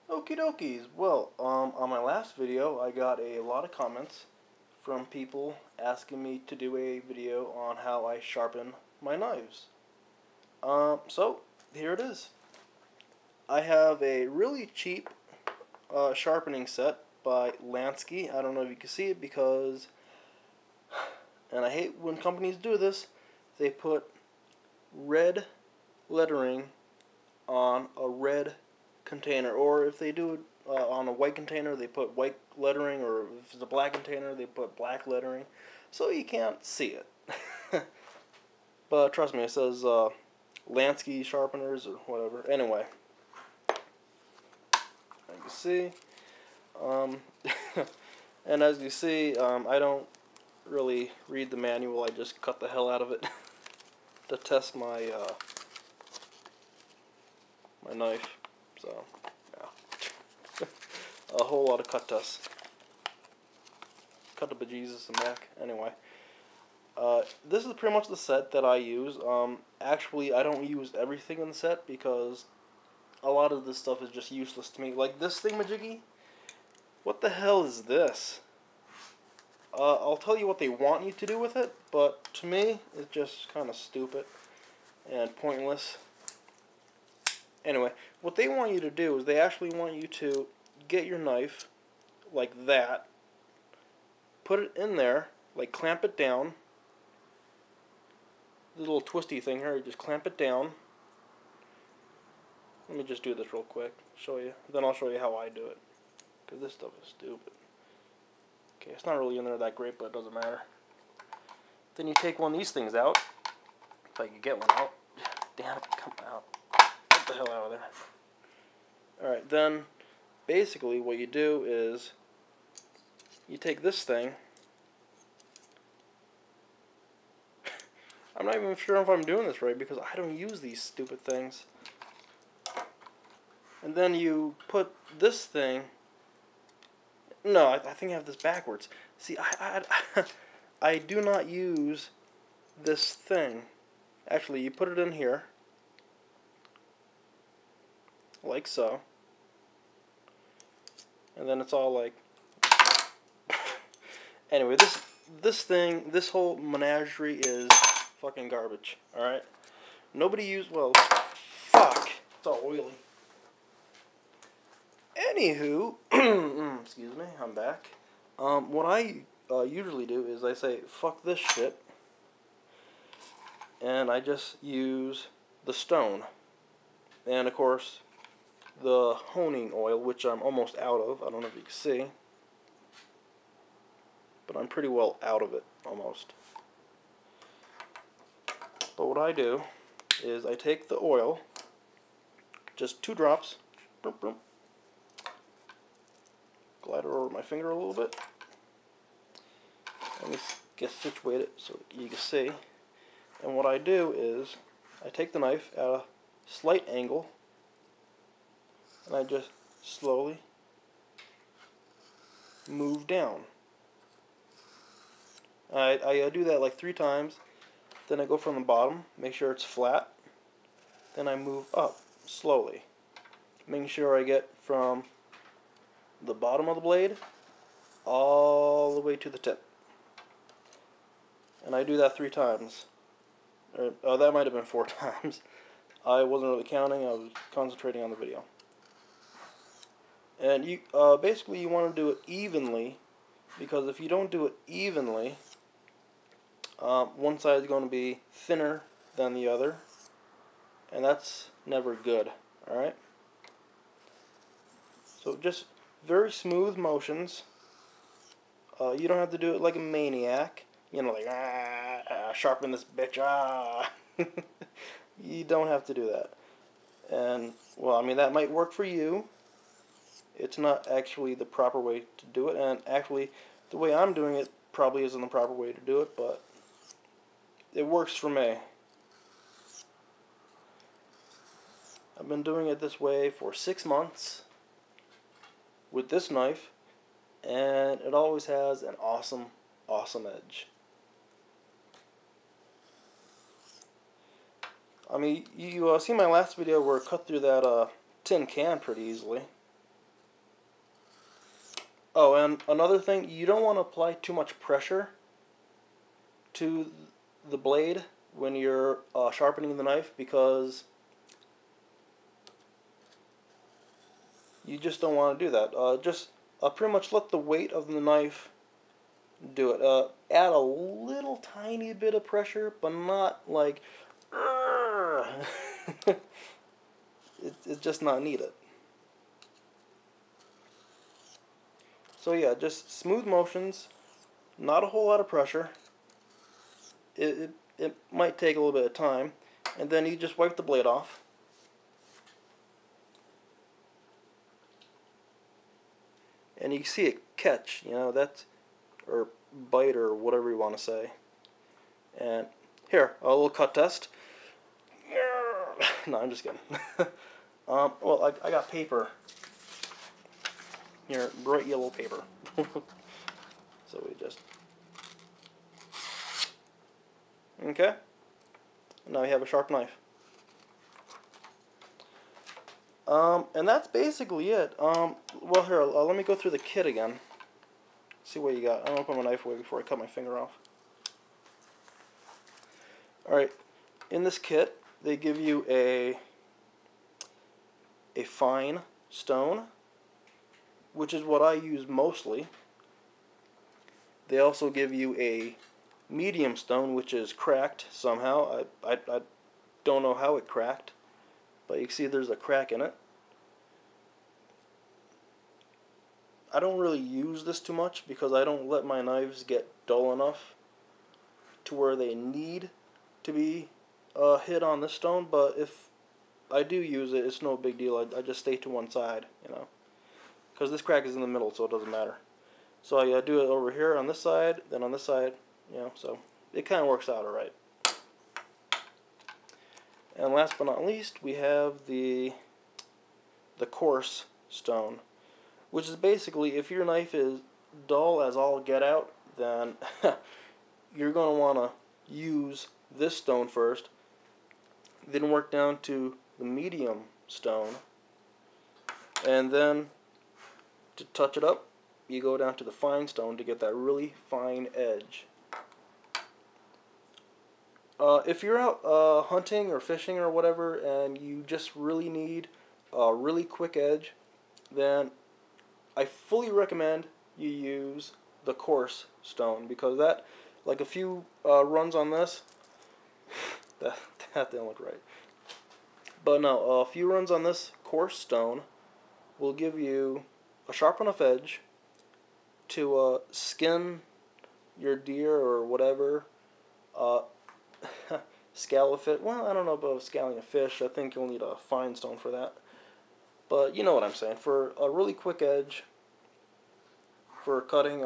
Okie dokies. Well, on my last video, I got a lot of comments from people asking me to do a video on how I sharpen my knives. So here it is. I have a really cheap sharpening set by Lansky. I don't know if you can see it because, and I hate when companies do this, they put red lettering on a red container, or if they do it on a white container, they put white lettering, or if it's a black container, they put black lettering, so you can't see it. But trust me, it says Lansky sharpeners or whatever. Anyway, you can see, and as you see, I don't really read the manual. I just cut the hell out of it to test my my knife. So, yeah. A whole lot of cut tests. Cut the bejesus and back. Anyway. This is pretty much the set that I use. Actually, I don't use everything in the set because a lot of this stuff is just useless to me. Like this thingamajiggy. What the hell is this? I'll tell you what they want you to do with it, but to me, it's just kind of stupid and pointless. Anyway, what they want you to do is they actually want you to get your knife like that, put it in there, like clamp it down. The little twisty thing here, you just clamp it down. Let me just do this real quick, show you. Then I'll show you how I do it, because this stuff is stupid. Okay, it's not really in there that great, but it doesn't matter. Then you take one of these things out, if I can get one out. Damn it, come out. Get the hell out of there. Alright, then basically what you do is you take this thing. I'm not even sure if I'm doing this right because I don't use these stupid things. And then you put this thing. No, I think I have this backwards. See, I do not use this thing. Actually, you put it in here, like so. And then it's all like. Anyway, this whole menagerie is fucking garbage. All right. Nobody use. Well, fuck. It's all oily. Anywho, excuse me, I'm back. What I usually do is I say, fuck this shit, and I just use the stone, and of course, the honing oil, which I'm almost out of. I don't know if you can see, but I'm pretty well out of it, almost. But what I do is I take the oil, just 2 drops, boom, boom, glide it over my finger a little bit. Let me get situated so you can see. And what I do is I take the knife at a slight angle and I just slowly move down. I do that like 3 times. Then I go from the bottom, make sure it's flat. Then I move up slowly, making sure I get from the bottom of the blade all the way to the tip. And I do that 3 times. Oh, that might have been 4 times. I wasn't really counting, I was concentrating on the video. And you basically you want to do it evenly, because if you don't do it evenly, one side is going to be thinner than the other, and that's never good. Alright? So just very smooth motions. You don't have to do it like a maniac. You know, like, sharpen this bitch, You don't have to do that. And, well, I mean, that might work for you. It's not actually the proper way to do it. And actually, the way I'm doing it probably isn't the proper way to do it, but it works for me. I've been doing it this way for 6 months with this knife, and it always has an awesome, awesome edge. I mean, you see my last video where I cut through that tin can pretty easily. Oh, and another thing, you don't want to apply too much pressure to the blade when you're sharpening the knife, because you just don't want to do that. Just pretty much let the weight of the knife do it. Add a little tiny bit of pressure, but not like it's just not needed. So yeah, just smooth motions, not a whole lot of pressure. It might take a little bit of time, and then you just wipe the blade off. And you see it catch, that's, or bite, or whatever you want to say. And here, a little cut test. No, I'm just kidding. Well, I got paper. Here, bright yellow paper. So we just... Okay. Now we have a sharp knife. And that's basically it. Well, here, let me go through the kit again. See what you got. I'm going to put my knife away before I cut my finger off. Alright, in this kit, they give you a fine stone, which is what I use mostly. They also give you a medium stone, which is cracked somehow. I don't know how it cracked, but you can see there's a crack in it. I don't really use this too much because I don't let my knives get dull enough to where they need to be hit on this stone, but if I do use it, it's no big deal. I just stay to one side, because this crack is in the middle, so it doesn't matter. So I do it over here on this side, then on this side, so it kind of works out alright. And last but not least, we have the coarse stone, which is basically, if your knife is dull as all get out, then you're going to want to use this stone first, then work down to the medium stone, and then to touch it up, you go down to the fine stone to get that really fine edge. If you're out hunting or fishing or whatever, and you just really need a really quick edge, then I fully recommend you use the coarse stone, because that, like a few runs on this, that didn't look right. But no, a few runs on this coarse stone will give you a sharp enough edge to skin your deer or whatever, scallop it. Well, I don't know about scaling a fish. I think you'll need a fine stone for that. But you know what I'm saying. For a really quick edge, for cutting,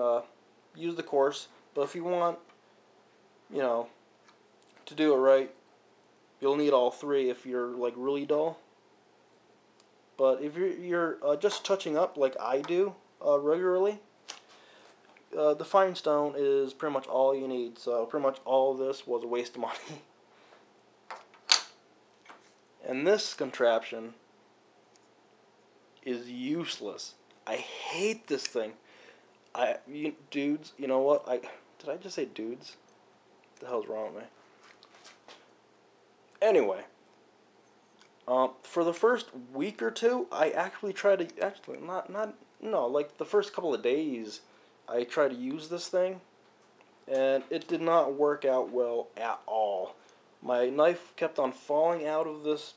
use the coarse. But if you want, to do it right, you'll need all three if you're like really dull. But if you're just touching up like I do regularly, the fine stone is pretty much all you need. So pretty much all of this was a waste of money. And this contraption is useless. I hate this thing. Dudes, you know what? Did I just say dudes? What the hell's wrong with me? Anyway, for the first week or two, I actually tried to, like the first couple of days, I tried to use this thing, and it did not work out well at all. My knife kept on falling out of this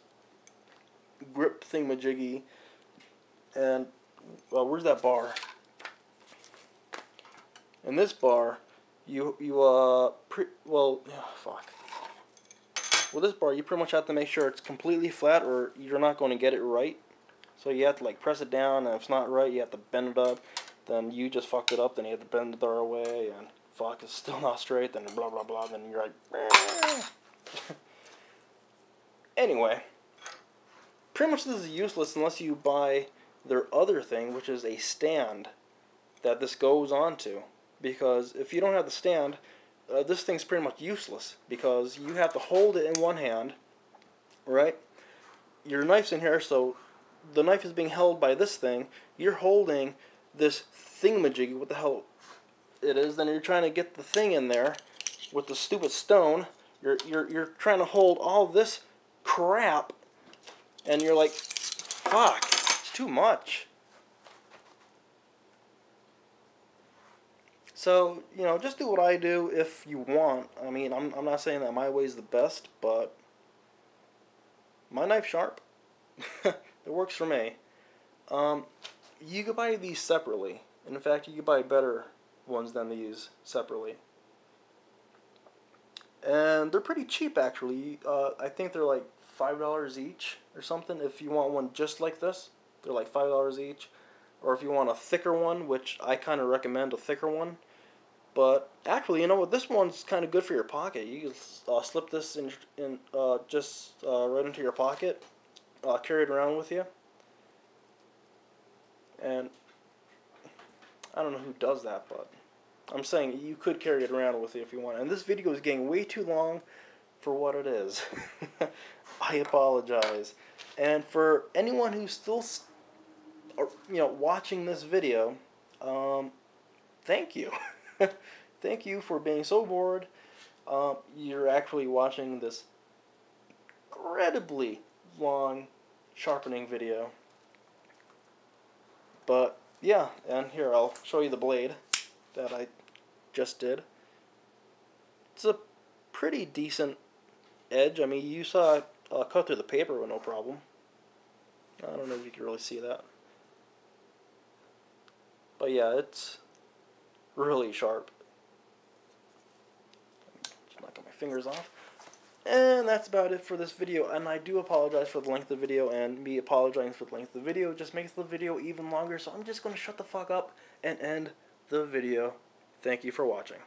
grip thingamajiggy, and, where's that bar? And this bar, with this bar, you pretty much have to make sure it's completely flat, or you're not going to get it right. So you have to like press it down, and if it's not right, you have to bend it up. Then you just fucked it up, then you have to bend the other way, and fuck, it's still not straight, then blah blah blah, then you're like... Anyway, pretty much this is useless unless you buy their other thing, which is a stand that this goes onto. Because if you don't have the stand, this thing's pretty much useless, because you have to hold it in one hand, right? Your knife's in here, so the knife is being held by this thing. You're holding this thingamajiggy, what the hell it is, then you're trying to get the thing in there with the stupid stone. You're trying to hold all this crap, and you're like, fuck, it's too much. So, you know, just do what I do if you want. I mean, I'm not saying that my way is the best, but my knife's sharp. It works for me. You could buy these separately. In fact, you could buy better ones than these separately. And they're pretty cheap, actually. I think they're like $5 each or something. If you want one just like this, they're like $5 each. Or if you want a thicker one, which I kind of recommend a thicker one. But actually, you know what? This one's kind of good for your pocket. You can slip this in just right into your pocket, carry it around with you. And I don't know who does that, but I'm saying you could carry it around with you if you want. And this video is getting way too long for what it is. I apologize. And for anyone who's still, watching this video, thank you. Thank you for being so bored. You're actually watching this incredibly long sharpening video. But yeah, and here I'll show you the blade that I just did. It's a pretty decent edge. I mean, you saw it cut through the paper with no problem. I don't know if you can really see that. But yeah, it's really sharp. Just knocking my fingers off. And that's about it for this video, and I do apologize for the length of the video, and me apologizing for the length of the video just makes the video even longer, so I'm just going to shut the fuck up and end the video. Thank you for watching.